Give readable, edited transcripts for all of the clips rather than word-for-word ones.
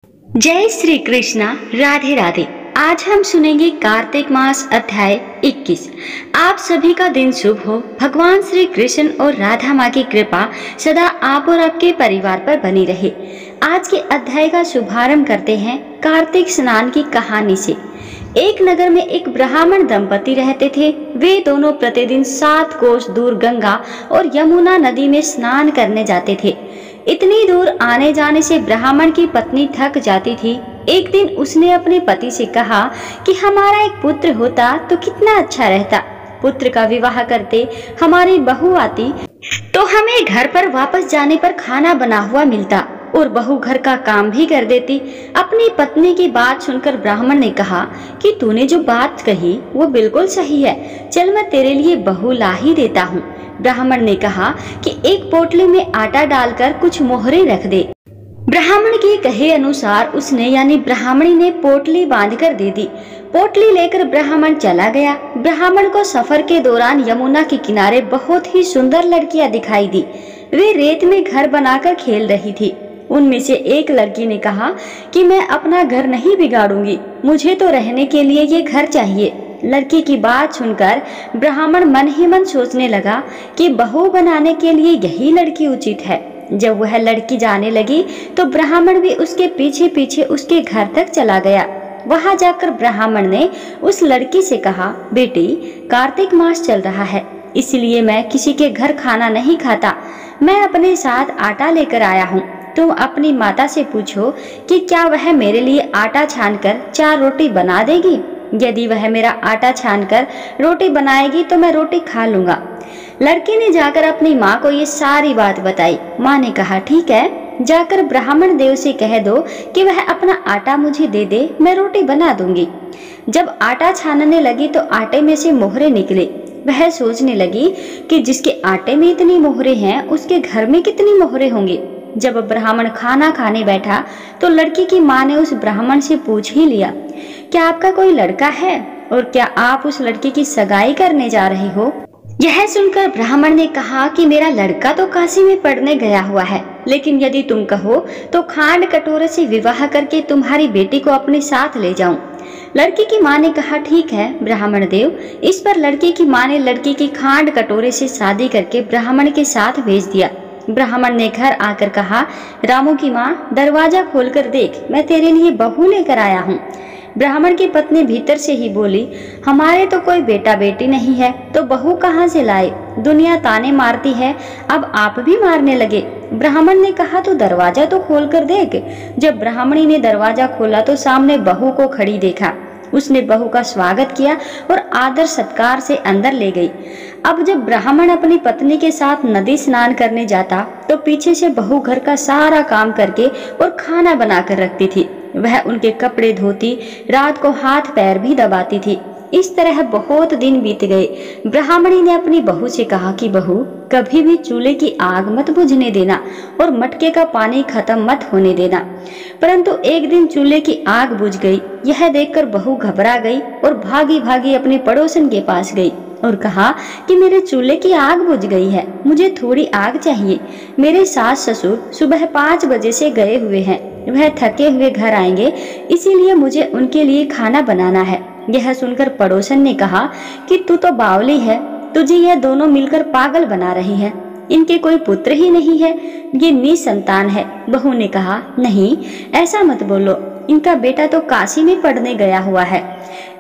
जय श्री कृष्णा। राधे राधे। आज हम सुनेंगे कार्तिक मास अध्याय 21। आप सभी का दिन शुभ हो। भगवान श्री कृष्ण और राधा माँ की कृपा सदा आप और आपके परिवार पर बनी रहे। आज के अध्याय का शुभारंभ करते हैं कार्तिक स्नान की कहानी से। एक नगर में एक ब्राह्मण दंपति रहते थे। वे दोनों प्रतिदिन 7 कोस दूर गंगा और यमुना नदी में स्नान करने जाते थे। इतनी दूर आने जाने से ब्राह्मण की पत्नी थक जाती थी। एक दिन उसने अपने पति से कहा कि हमारा एक पुत्र होता तो कितना अच्छा रहता। पुत्र का विवाह करते हमारी बहू आती तो हमें घर पर वापस जाने पर खाना बना हुआ मिलता और बहू घर का काम भी कर देती। अपनी पत्नी की बात सुनकर ब्राह्मण ने कहा कि तूने जो बात कही वो बिल्कुल सही है। चल मैं तेरे लिए बहू ला ही देता हूँ। ब्राह्मण ने कहा कि एक पोटली में आटा डालकर कुछ मोहरे रख दे। ब्राह्मण के कहे अनुसार उसने यानी ब्राह्मणी ने पोटली बांधकर दे दी। पोटली लेकर ब्राह्मण चला गया। ब्राह्मण को सफर के दौरान यमुना के किनारे बहुत ही सुंदर लड़कियां दिखाई दी। वे रेत में घर बनाकर खेल रही थी। उनमें से एक लड़की ने कहा कि मैं अपना घर नहीं बिगाड़ूंगी, मुझे तो रहने के लिए ये घर चाहिए। लड़की की बात सुनकर ब्राह्मण मन ही मन सोचने लगा कि बहू बनाने के लिए यही लड़की उचित है। जब वह लड़की जाने लगी तो ब्राह्मण भी उसके पीछे पीछे उसके घर तक चला गया। वहां जाकर ब्राह्मण ने उस लड़की से कहा, बेटी, कार्तिक मास चल रहा है, इसलिए मैं किसी के घर खाना नहीं खाता। मैं अपने साथ आटा लेकर आया हूँ। तुम अपनी माता से पूछो कि क्या वह मेरे लिए आटा छानकर 4 रोटी बना देगी। यदि वह मेरा आटा छानकर रोटी बनाएगी तो मैं रोटी खा लूंगा। लड़की ने जाकर अपनी माँ को ये सारी बात बताई। माँ ने कहा, ठीक है, जाकर ब्राह्मण देव से कह दो कि वह अपना आटा मुझे दे दे, मैं रोटी बना दूंगी। जब आटा छानने लगी तो आटे में से मोहरे निकले। वह सोचने लगी कि जिसके आटे में इतनी मोहरे हैं उसके घर में कितनी मोहरे होंगी। जब ब्राह्मण खाना खाने बैठा तो लड़की की माँ ने उस ब्राह्मण से पूछ ही लिया, क्या आपका कोई लड़का है और क्या आप उस लड़की की सगाई करने जा रही हो। यह सुनकर ब्राह्मण ने कहा कि मेरा लड़का तो काशी में पढ़ने गया हुआ है, लेकिन यदि तुम कहो तो खांड कटोरे से विवाह करके तुम्हारी बेटी को अपने साथ ले जाऊं। लड़की की माँ ने कहा, ठीक है ब्राह्मण देव। इस पर लड़की की माँ ने लड़की की खांड कटोरे से शादी करके ब्राह्मण के साथ भेज दिया। ब्राह्मण ने घर आकर कहा, रामू की माँ, दरवाजा खोलकर देख, मैं तेरे लिए बहू लेकर आया हूँ। ब्राह्मण की पत्नी भीतर से ही बोली, हमारे तो कोई बेटा बेटी नहीं है तो बहू कहाँ से लाए। दुनिया ताने मारती है, अब आप भी मारने लगे। ब्राह्मण ने कहा, तो दरवाजा तो खोल कर देख। जब ब्राह्मणी ने दरवाजा खोला तो सामने बहू को खड़ी देखा। उसने बहू का स्वागत किया और आदर सत्कार से अंदर ले गई। अब जब ब्राह्मण अपनी पत्नी के साथ नदी स्नान करने जाता तो पीछे से बहू घर का सारा काम करके और खाना बनाकर रखती थी। वह उनके कपड़े धोती, रात को हाथ पैर भी दबाती थी। इस तरह बहुत दिन बीत गए। ब्राह्मणी ने अपनी बहू से कहा कि बहू, कभी भी चूल्हे की आग मत बुझने देना और मटके का पानी खत्म मत होने देना। परंतु एक दिन चूल्हे की आग बुझ गई। यह देखकर बहू घबरा गई और भागी भागी अपने पड़ोसन के पास गई और कहा कि मेरे चूल्हे की आग बुझ गई है, मुझे थोड़ी आग चाहिए। मेरे सास ससुर सुबह 5 बजे से गए हुए हैं, वह थके हुए घर आएंगे, इसीलिए मुझे उनके लिए खाना बनाना है। यह सुनकर पड़ोसन ने कहा कि तू तो बावली है, तुझे यह दोनों मिलकर पागल बना रही है। इनके कोई पुत्र ही नहीं है, ये निसंतान है। बहू ने कहा, नहीं ऐसा मत बोलो, इनका बेटा तो काशी में पढ़ने गया हुआ है।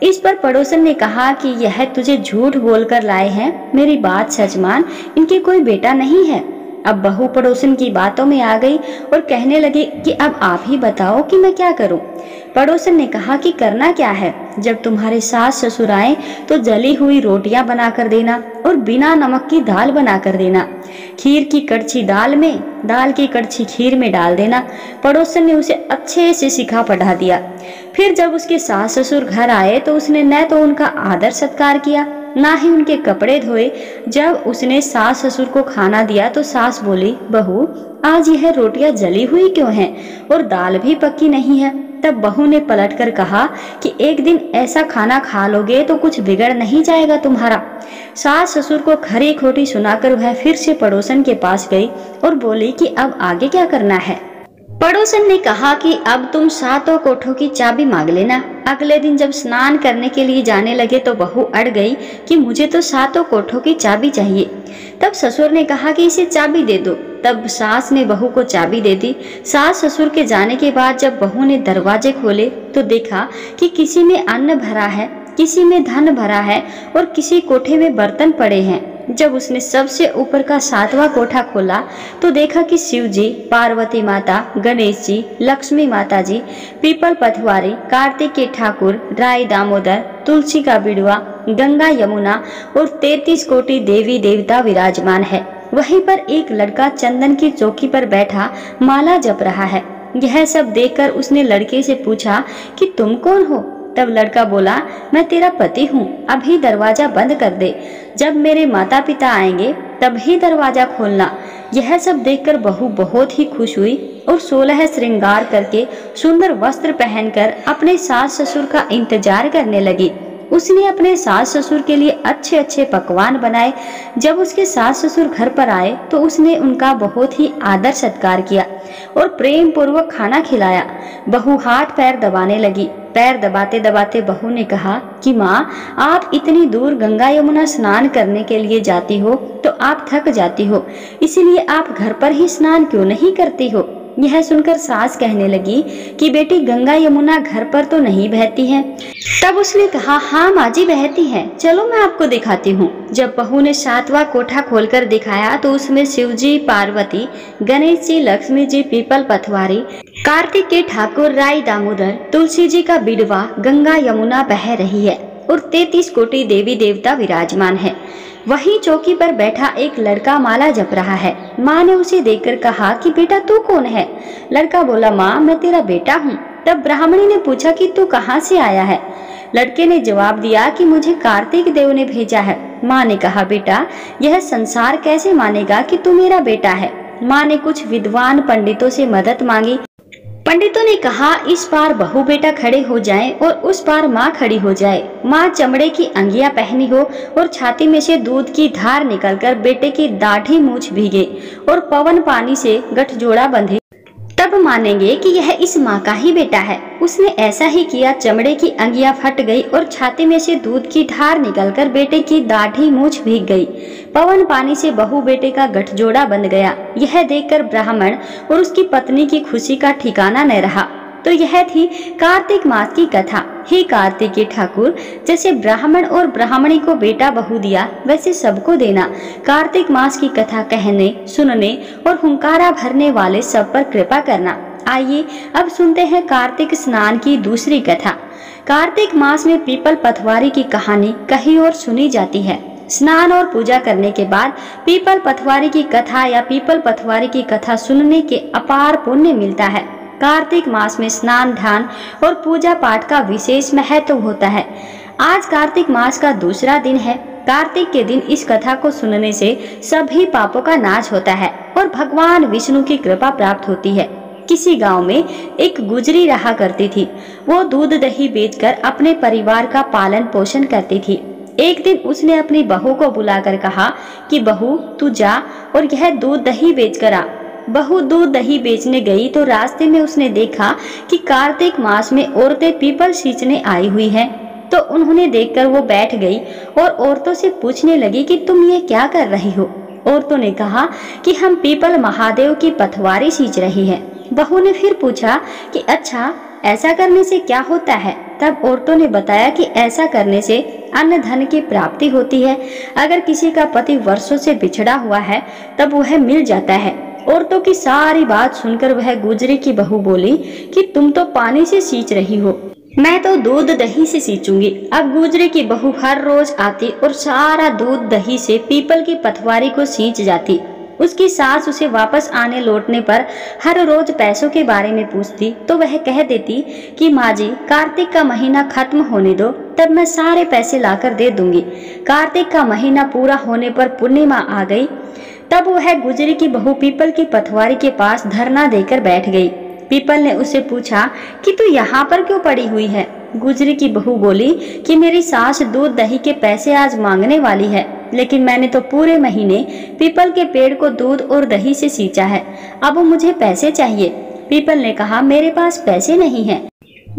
इस पर पड़ोसन ने कहा कि यह तुझे झूठ बोलकर लाए हैं, मेरी बात सच मान, इनके कोई बेटा नहीं है। अब बहू पड़ोसन की बातों में आ गई और कहने लगी कि अब आप ही बताओ कि मैं क्या करूं। पड़ोसन ने कहा कि करना क्या है, जब तुम्हारे सास ससुर आए तो जली हुई रोटियां बनाकर देना और बिना नमक की दाल बनाकर देना। खीर की कड़छी दाल में, दाल की कड़छी खीर में डाल देना। पड़ोसन ने उसे अच्छे से सिखा पढ़ा दिया। फिर जब उसके सास ससुर घर आए तो उसने न तो उनका आदर सत्कार किया, ना ही उनके कपड़े धोए। जब उसने सास ससुर को खाना दिया तो सास बोली, बहू आज यह रोटियां जली हुई क्यों हैं और दाल भी पक्की नहीं है। तब बहू ने पलटकर कहा कि एक दिन ऐसा खाना खा लोगे तो कुछ बिगड़ नहीं जाएगा तुम्हारा। सास ससुर को खरी खोटी सुनाकर वह फिर से पड़ोसन के पास गई और बोली कि अब आगे क्या करना है। पड़ोसन ने कहा कि अब तुम सातों कोठों की चाबी मांग लेना। अगले दिन जब स्नान करने के लिए जाने लगे तो बहू अड़ गई कि मुझे तो सातों कोठों की चाबी चाहिए। तब ससुर ने कहा कि इसे चाबी दे दो। तब सास ने बहू को चाबी दे दी। सास ससुर के जाने के बाद जब बहू ने दरवाजे खोले तो देखा कि किसी में अन्न भरा है, किसी में धन भरा है और किसी कोठे में बर्तन पड़े हैं। जब उसने सबसे ऊपर का सातवां कोठा खोला तो देखा कि शिव जी, पार्वती माता, गणेश जी, लक्ष्मी माता जी, पीपल पथवारी, कार्तिक के ठाकुर, राय दामोदर, तुलसी का बिड़वा, गंगा यमुना और 33 कोटि देवी देवता विराजमान है। वहीं पर एक लड़का चंदन की चौकी पर बैठा माला जप रहा है। यह सब देखकर उसने लड़के से पूछा कि तुम कौन हो? तब लड़का बोला, मैं तेरा पति हूँ, अभी दरवाजा बंद कर दे। जब मेरे माता पिता आएंगे तब ही दरवाजा खोलना। यह सब देखकर बहू बहुत ही खुश हुई और 16 श्रृंगार करके सुंदर वस्त्र पहनकर अपने सास ससुर का इंतजार करने लगी। उसने अपने सास ससुर के लिए अच्छे अच्छे पकवान बनाए। जब उसके सास ससुर घर पर आए तो उसने उनका बहुत ही आदर सत्कार किया और प्रेम पूर्वक खाना खिलाया। बहू हाथ पैर दबाने लगी। पैर दबाते दबाते बहू ने कहा कि माँ, आप इतनी दूर गंगा यमुना स्नान करने के लिए जाती हो तो आप थक जाती हो, इसीलिए आप घर पर ही स्नान क्यों नहीं करती हो? यह सुनकर सास कहने लगी कि बेटी, गंगा यमुना घर पर तो नहीं बहती है। तब उसने कहा, हाँ माँ जी, बहती है, चलो मैं आपको दिखाती हूँ। जब बहू ने सातवां कोठा खोलकर दिखाया तो उसमें शिव जी, पार्वती, गणेश जी, लक्ष्मी जी, पीपल पथवारी, कार्तिक के ठाकुर, राय दामोदर, तुलसी जी का बिड़वा, गंगा यमुना बह रही है और 33 कोटि देवी देवता विराजमान है। वहीं चौकी पर बैठा एक लड़का माला जप रहा है। माँ ने उसे देखकर कहा कि बेटा, तू कौन है? लड़का बोला, माँ, मैं तेरा बेटा हूँ। तब ब्राह्मणी ने पूछा कि तू कहाँ से आया है? लड़के ने जवाब दिया कि मुझे कार्तिक देव ने भेजा है। माँ ने कहा, बेटा, यह संसार कैसे मानेगा कि तू मेरा बेटा है? माँ ने कुछ विद्वान पंडितों से मदद मांगी। पंडितों ने कहा, इस पार बहू बेटा खड़े हो जाएं और उस पार माँ खड़ी हो जाए। माँ चमड़े की अंगिया पहनी हो और छाती में से दूध की धार निकलकर बेटे की दाढ़ी मूछ भीगे और पवन पानी से गठजोड़ा बंधे, तब मानेंगे कि यह इस माँ का ही बेटा है। उसने ऐसा ही किया। चमड़े की अंगिया फट गई और छाती में से दूध की धार निकलकर बेटे की दाढ़ी मूछ भीग गई। पवन पानी से बहू बेटे का गठजोड़ा बन गया। यह देखकर ब्राह्मण और उसकी पत्नी की खुशी का ठिकाना न रहा। तो यह थी कार्तिक मास की कथा। हे कार्तिक के ठाकुर, जैसे ब्राह्मण और ब्राह्मणी को बेटा बहू दिया, वैसे सबको देना। कार्तिक मास की कथा कहने, सुनने और हुंकारा भरने वाले सब पर कृपा करना। आइए अब सुनते हैं कार्तिक स्नान की दूसरी कथा। कार्तिक मास में पीपल पथवारी की कहानी कही और सुनी जाती है। स्नान और पूजा करने के बाद पीपल पथवारी की कथा या पीपल पथवारी की कथा सुनने के अपार पुण्य मिलता है। कार्तिक मास में स्नान, ध्यान और पूजा पाठ का विशेष महत्व होता है। आज कार्तिक मास का दूसरा दिन है। कार्तिक के दिन इस कथा को सुनने से सभी पापों का नाश होता है और भगवान विष्णु की कृपा प्राप्त होती है। किसी गांव में एक गुजरी रहा करती थी। वो दूध दही बेचकर अपने परिवार का पालन पोषण करती थी। एक दिन उसने अपनी बहू को बुलाकर कहा कि बहू, तू जा और यह दूध दही बेच कर आ। बहू दूध दही बेचने गई तो रास्ते में उसने देखा कि कार्तिक मास में औरतें पीपल सींचने आई हुई हैं। तो उन्होंने देखकर वो बैठ गई और औरतों से पूछने लगी कि तुम ये क्या कर रही हो? औरतों ने कहा कि हम पीपल महादेव की पथवारी सींच रही हैं। बहू ने फिर पूछा कि अच्छा, ऐसा करने से क्या होता है? तब औरतों ने बताया कि ऐसा करने से अन्न धन की प्राप्ति होती है। अगर किसी का पति वर्षों से बिछड़ा हुआ है तब वह मिल जाता है। औरतों की सारी बात सुनकर वह गुजरी की बहू बोली कि तुम तो पानी से सींच रही हो, मैं तो दूध दही से सींचूंगी। अब गुजरी की बहू हर रोज आती और सारा दूध दही से पीपल की पथवारी को सींच जाती। उसकी सास उसे वापस आने लौटने पर हर रोज पैसों के बारे में पूछती तो वह कह देती कि माँ जी, कार्तिक का महीना खत्म होने दो, तब मैं सारे पैसे लाकर दे दूंगी। कार्तिक का महीना पूरा होने पर पूर्णिमा आ गई। तब वह गुजरी की बहू पीपल की पथवारी के पास धरना देकर बैठ गई। पीपल ने उसे पूछा कि तू यहाँ पर क्यों पड़ी हुई है? गुजरी की बहू बोली कि मेरी सास दूध दही के पैसे आज मांगने वाली है, लेकिन मैंने तो पूरे महीने पीपल के पेड़ को दूध और दही से सींचा है, अब मुझे पैसे चाहिए। पीपल ने कहा, मेरे पास पैसे नहीं हैं।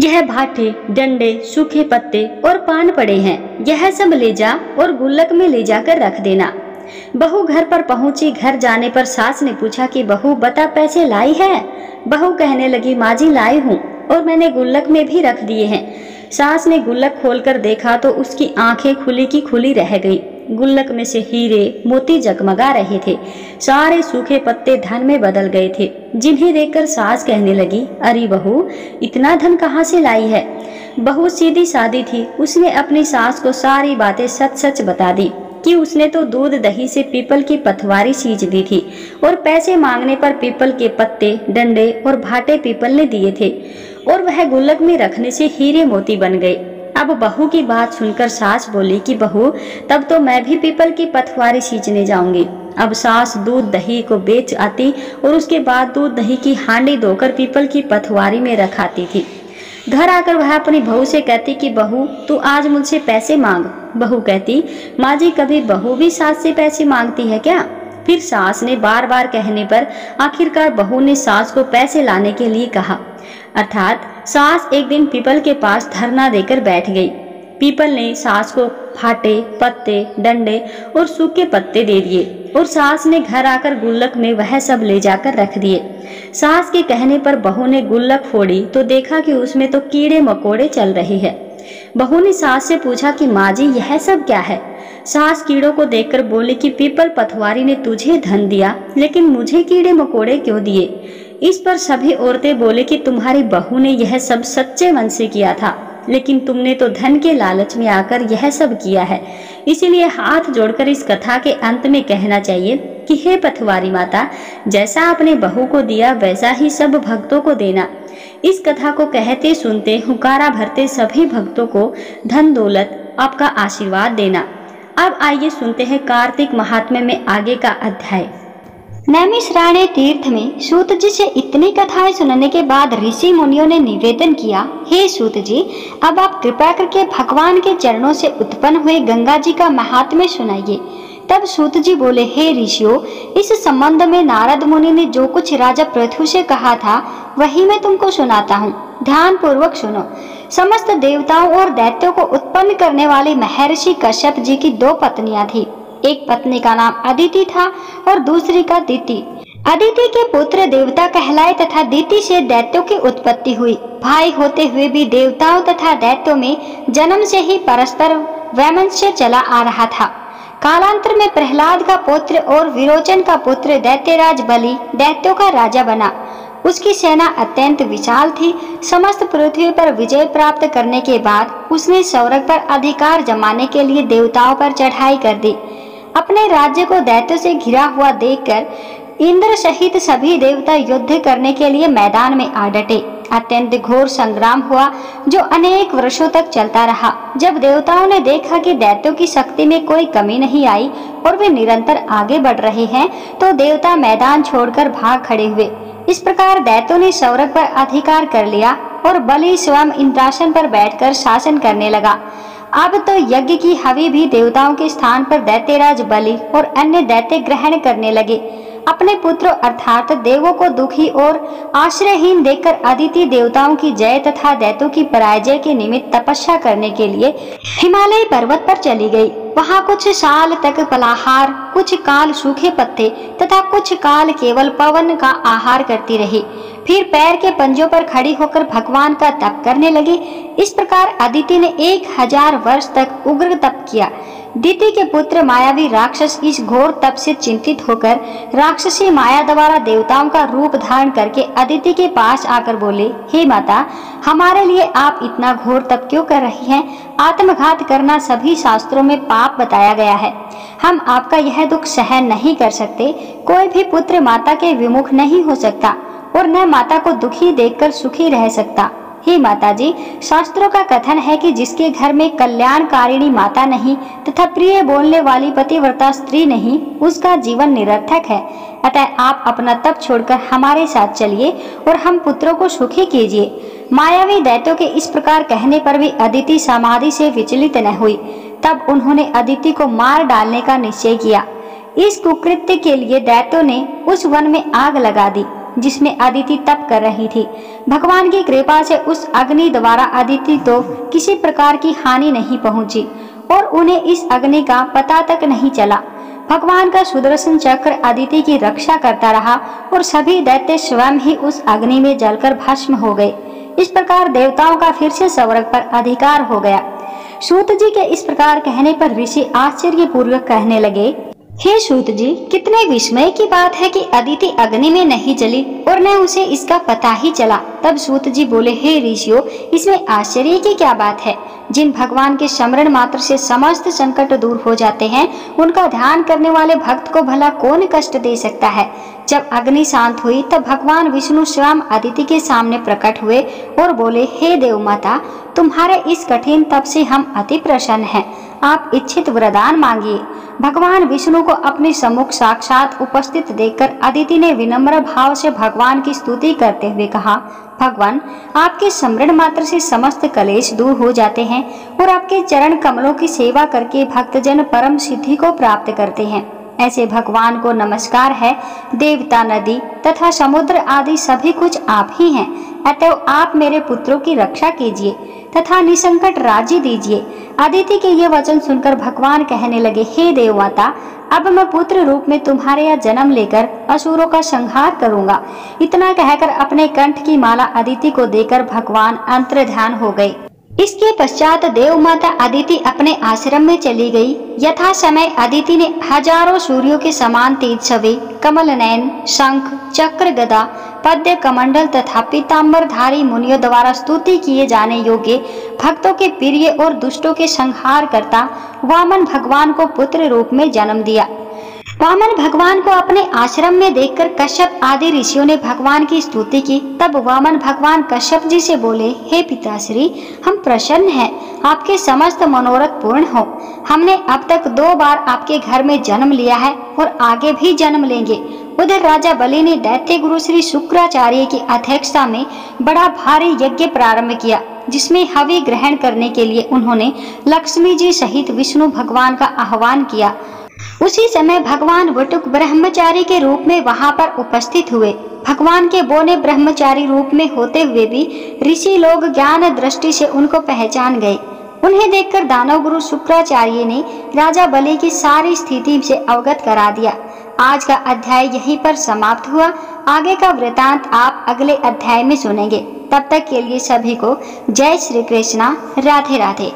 यह भाटे, डंडे, सूखे पत्ते और पान पड़े हैं, यह सब ले जा और गुल्लक में ले जाकर रख देना। बहू घर पर पहुंची। घर जाने पर सास ने पूछा कि बहू बता, पैसे लाई है? बहू कहने लगी, माँ जी लाई हूँ और मैंने गुल्लक में भी रख दिए हैं। सास ने गुल्लक खोलकर देखा तो उसकी आंखें खुली की खुली रह गई। गुल्लक में से हीरे मोती जगमगा रहे थे। सारे सूखे पत्ते धन में बदल गए थे, जिन्हें देखकर सास कहने लगी, अरे बहू, इतना धन कहाँ से लाई है? बहू सीधी सादी थी। उसने अपनी सास को सारी बातें सच सच बता दी कि उसने तो दूध दही से पीपल की पथवारी सींच दी थी और पैसे मांगने पर पीपल के पत्ते, डंडे और भाटे पीपल ने दिए थे और वह गुल्लक में रखने से हीरे मोती बन गए। अब बहू की बात सुनकर सास बोली कि बहू, तब तो मैं भी पीपल की पथवारी सींचने जाऊंगी। अब सास दूध दही को बेच आती और उसके बाद दूध दही की हांडी धोकर पीपल की पथवारी में रखाती थी। घर आकर वह अपनी बहू से कहती कि बहू, तू आज मुझसे पैसे मांग। बहू कहती, माँ जी, कभी बहू भी सास से पैसे मांगती है क्या? फिर सास ने बार बार कहने पर आखिरकार बहू ने सास को पैसे लाने के लिए कहा। अर्थात सास एक दिन पीपल के पास धरना देकर बैठ गई। पीपल ने सास को फाटे, पत्ते, डंडे और सूखे पत्ते दे दिए और सास ने घर आकर गुल्लक में वह सब ले जाकर रख दिए। सास के कहने पर बहू ने गुल्लक फोड़ी तो देखा कि उसमें तो कीड़े मकोड़े चल रहे हैं। बहू ने सास से पूछा कि माँ जी, यह सब क्या है? सास कीड़ों को देखकर बोली कि पीपल पथवारी ने तुझे धन दिया, लेकिन मुझे कीड़े मकोड़े क्यों दिए? इस पर सभी औरतें बोले कि तुम्हारी बहू ने यह सब सच्चे मन से किया था, लेकिन तुमने तो धन के लालच में आकर यह सब किया है। इसीलिए हाथ जोड़कर इस कथा के अंत में कहना चाहिए कि हे पथवारी माता, जैसा आपने बहू को दिया वैसा ही सब भक्तों को देना। इस कथा को कहते सुनते हुकारा भरते सभी भक्तों को धन दौलत आपका आशीर्वाद देना। अब आइए सुनते हैं कार्तिक महात्म्य में आगे का अध्याय। नैमिषारण्य तीर्थ में सूत जी से इतनी कथाएं सुनने के बाद ऋषि मुनियों ने निवेदन किया, हे सूत जी, अब आप कृपा करके भगवान के चरणों से उत्पन्न हुए गंगा जी का महात्म्य सुनाइए। तब सूत जी बोले, हे ऋषियों, इस संबंध में नारद मुनि ने जो कुछ राजा पृथु से कहा था वही मैं तुमको सुनाता हूँ, ध्यान पूर्वक सुनो। समस्त देवताओं और दैत्यों को उत्पन्न करने वाले महर्षि कश्यप जी की दो पत्नियां थी। एक पत्नी का नाम अदिति था और दूसरी का दिति। अदिति के पुत्र देवता कहलाए तथा दिति से दैत्यों की उत्पत्ति हुई। भाई होते हुए भी देवताओं तथा दैत्यों में जन्म से ही परस्पर वैमनस्य चला आ रहा था। कालांतर में प्रहलाद का पुत्र और विरोचन का पुत्र दैत्यराज बलि दैत्यों का राजा बना। उसकी सेना अत्यंत विशाल थी। समस्त पृथ्वी पर विजय प्राप्त करने के बाद उसने स्वर्ग पर अधिकार जमाने के लिए देवताओं पर चढ़ाई कर दी। अपने राज्य को दैत्यों से घिरा हुआ देखकर इंद्र सहित सभी देवता युद्ध करने के लिए मैदान में आ डटे। अत्यंत घोर संग्राम हुआ जो अनेक वर्षों तक चलता रहा। जब देवताओं ने देखा कि दैत्यों की शक्ति में कोई कमी नहीं आई और वे निरंतर आगे बढ़ रहे हैं, तो देवता मैदान छोड़कर भाग खड़े हुए। इस प्रकार दैत्यों ने स्वर्ग पर अधिकार कर लिया और बलि स्वयं इंद्रासन पर बैठकर शासन करने लगा। अब तो यज्ञ की हवि भी देवताओं के स्थान पर दैत्यराज बलि और अन्य दैत्य ग्रहण करने लगे। अपने पुत्रों अर्थात देवों को दुखी और आश्रयहीन देखकर अदिति देवताओं की जय तथा दैत्यों की पराजय के निमित्त तपस्या करने के लिए हिमालय पर्वत पर चली गई। वहां कुछ साल तक फलाहार, कुछ काल सूखे पत्ते तथा कुछ काल केवल पवन का आहार करती रही। फिर पैर के पंजों पर खड़ी होकर भगवान का तप करने लगी। इस प्रकार अदिति ने 1000 वर्ष तक उग्र तप किया। दिति के पुत्र मायावी राक्षस इस घोर तप से चिंतित होकर राक्षसी माया द्वारा देवताओं का रूप धारण करके अदिति के पास आकर बोले, हे माता, हमारे लिए आप इतना घोर तप क्यों कर रही हैं? आत्मघात करना सभी शास्त्रों में पाप बताया गया है। हम आपका यह दुख सहन नहीं कर सकते। कोई भी पुत्र माता के विमुख नहीं हो सकता और न माता को दुखी देखकर सुखी रह सकता। हे माता जी, शास्त्रों का कथन है कि जिसके घर में कल्याणकारिणी माता नहीं तथा प्रिय बोलने वाली पतिव्रता स्त्री नहीं, उसका जीवन निरर्थक है। अतः आप अपना तप छोड़कर हमारे साथ चलिए और हम पुत्रों को सुखी कीजिए। मायावी दैत्यों के इस प्रकार कहने पर भी अदिति समाधि से विचलित न हुई। तब उन्होंने अदिति को मार डालने का निश्चय किया। इस कुकृत्य के लिए दैत्यों ने उस वन में आग लगा दी जिसमें अदिति तप कर रही थी। भगवान की कृपा से उस अग्नि द्वारा अदिति तो किसी प्रकार की हानि नहीं पहुंची और उन्हें इस अग्नि का पता तक नहीं चला। भगवान का सुदर्शन चक्र अदिति की रक्षा करता रहा और सभी दैत्य स्वयं ही उस अग्नि में जलकर भस्म हो गए। इस प्रकार देवताओं का फिर से स्वर्ग पर अधिकार हो गया। सूत जी के इस प्रकार कहने पर ऋषि आश्चर्यपूर्वक कहने लगे, हे सूत जी, कितने विस्मय की बात है कि अदिति अग्नि में नहीं जली और न उसे इसका पता ही चला। तब सूत जी बोले, हे ऋषियों, इसमें आश्चर्य की क्या बात है। जिन भगवान के स्मरण मात्र से समस्त संकट दूर हो जाते हैं, उनका ध्यान करने वाले भक्त को भला कौन कष्ट दे सकता है। जब अग्नि शांत हुई तब भगवान विष्णु स्वयं अदिति के सामने प्रकट हुए और बोले, हे देव माता, तुम्हारे इस कठिन तप से हम अति प्रसन्न हैं। आप इच्छित वरदान मांगिए। भगवान विष्णु को अपने सम्मुख साक्षात उपस्थित देखकर अदिति ने विनम्र भाव से भगवान की स्तुति करते हुए कहा, भगवान, आपके स्मरण मात्र से समस्त कलेश दूर हो जाते हैं और आपके चरण कमलों की सेवा करके भक्तजन परम सिद्धि को प्राप्त करते हैं। ऐसे भगवान को नमस्कार है। देवता, नदी तथा समुद्र आदि सभी कुछ आप ही हैं। अतः आप मेरे पुत्रों की रक्षा कीजिए तथा निसंकट राज्य दीजिए। अदिति के ये वचन सुनकर भगवान कहने लगे, हे देव माता, अब मैं पुत्र रूप में तुम्हारे यहाँ जन्म लेकर असुरों का संहार करूंगा। इतना कहकर अपने कंठ की माला अदिति को देकर भगवान अंतर्ध्यान हो गए। इसके पश्चात देव माता अदिति अपने आश्रम में चली गई। यथा समय अदिति ने हजारों सूर्यों के समान तेज छवि, कमल नयन, शंख, चक्र, गदा, पद्य, कमंडल तथा पीतांबरधारी मुनियों द्वारा स्तुति किए जाने योग्य, भक्तों के प्रिय और दुष्टों के संहार करता वामन भगवान को पुत्र रूप में जन्म दिया। वामन भगवान को अपने आश्रम में देखकर कश्यप आदि ऋषियों ने भगवान की स्तुति की। तब वामन भगवान कश्यप जी से बोले, हे पिताश्री, हम प्रसन्न हैं, आपके समस्त मनोरथ पूर्ण हो। हमने अब तक 2 बार आपके घर में जन्म लिया है और आगे भी जन्म लेंगे। उधर राजा बलि ने दैत्य गुरु श्री शुक्राचार्य की अध्यक्षता में बड़ा भारी यज्ञ प्रारंभ किया, जिसमें हवि ग्रहण करने के लिए उन्होंने लक्ष्मी जी सहित विष्णु भगवान का आह्वान किया। उसी समय भगवान वटुक ब्रह्मचारी के रूप में वहां पर उपस्थित हुए। भगवान के बोने ब्रह्मचारी रूप में होते हुए भी ऋषि लोग ज्ञान दृष्टि से उनको पहचान गए। उन्हें देखकर दानव गुरु शुक्राचार्य ने राजा बलि की सारी स्थिति से अवगत करा दिया। आज का अध्याय यहीं पर समाप्त हुआ। आगे का वृतांत आप अगले अध्याय में सुनेंगे। तब तक के लिए सभी को जय श्री कृष्णा, राधे राधे।